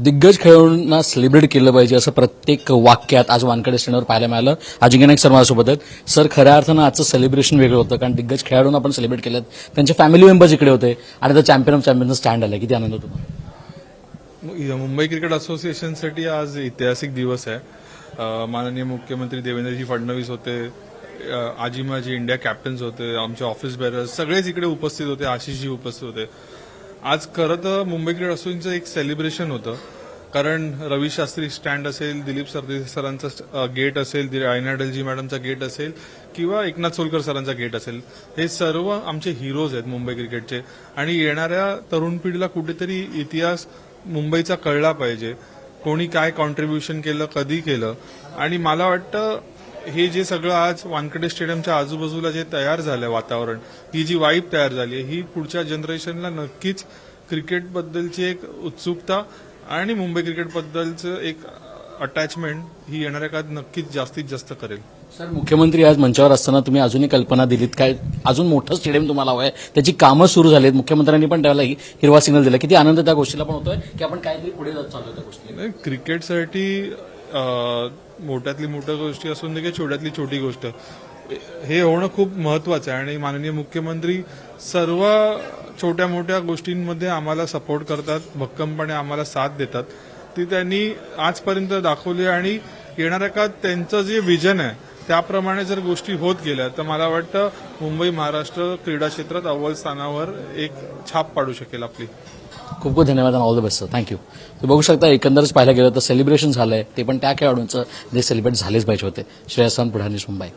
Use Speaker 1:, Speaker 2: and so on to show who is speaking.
Speaker 1: दिग्गज खेळाडूंना सेलिब्रेट केलं पाहिजे असं प्रत्येक वाक्यात आज वानखेडे स्टँडवर पाहायला मिळालं. अजिंक्य नाईक सर माझ्यासोबत आहेत. सर, खऱ्या अर्थानं आजचं सेलिब्रेशन वेगळं होतं कारण दिग्गज खेळाडूंना आपण सेलिब्रेट केलं, त्यांचे फॅमिली मेंबर्स इकडे होते आणि आता चॅम्पियन ऑफ चॅम्पियनचं स्टँड आलं. किती आनंद होतो?
Speaker 2: मुंबई क्रिकेट असोसिएशनसाठी आज ऐतिहासिक दिवस आहे. माननीय मुख्यमंत्री देवेंद्रजी फडणवीस होते, आजीमाजी इंडिया कॅप्टन्स होते, आमचे ऑफिस बेरर्स सगळेच इकडे उपस्थित होते, आशिषजी उपस्थित होते. आज खरं तर मुंबई क्रिकेट असोसिएशनचं एक सेलिब्रेशन होतं, कारण रवी शास्त्री स्टँड असेल, दिलीप सरदेसाई सरांचा गेट असेल, आयना अटलजी मॅडमचा गेट असेल किंवा एकनाथ सोलकर सरांचा गेट असेल, हे सर्व आमचे हिरोज आहेत मुंबई क्रिकेटचे. आणि येणाऱ्या तरुण पिढीला कुठेतरी इतिहास मुंबईचा कळला पाहिजे, कोणी काय कॉन्ट्रीब्युशन केलं, कधी केलं. आणि मला वाटतं हे जे सगळं आज वानखेडे स्टेडियमच्या आजूबाजूला जे तयार झालंय वातावरण, ही जी वाईब तयार झाली आहे, ही पुढच्या जनरेशनला नक्कीच क्रिकेटबद्दलची एक उत्सुकता आणि मुंबई क्रिकेटबद्दलचं एक अटॅचमेंट ही येणाऱ्या काळात नक्कीच जास्तीत जास्त करेल.
Speaker 1: सर, मुख्यमंत्री आज मंचावर असताना तुम्ही अजूनही कल्पना दिलीत काय, अजून मोठं स्टेडियम तुम्हाला हवं आहे, त्याची कामं सुरू झालीत, मुख्यमंत्र्यांनी पण त्याला हिरवा सिग्नल दिला. किती आनंद त्या गोष्टीला पण होतोय की आपण काहीतरी पुढे जात चाललोय त्या गोष्टी.
Speaker 2: क्रिकेटसाठी मोठ्यातली मोठ्या गोष्टी असून दे की छोट्यातली छोटी गोष्ट, हे होणं खूप महत्वाचं आहे. आणि माननीय मुख्यमंत्री सर्व छोट्या मोठ्या गोष्टींमध्ये आम्हाला सपोर्ट करतात, भक्कमपणे आम्हाला साथ देतात. ती त्यांनी आजपर्यंत दाखवली आणि येणाऱ्या काळात त्यांचं जे विजन आहे त्याप्रमाणे जर गोष्टी होत गेल्या तर मला वाटतं मुंबई महाराष्ट्र क्रीडा क्षेत्रात अव्वल स्थानावर एक छाप पाडू शकेल आपली.
Speaker 1: खूप खूप धन्यवाद आणि all the best sir. Thank you. तुम्ही बघू शकता एकंदरच पाहायला गेलं तर सेलिब्रेशन झालंय, ते पण त्या खेळाडूंचं जे सेलिब्रेट झालेच पाहिजे होते. श्रेयस पुढारी, मुंबई.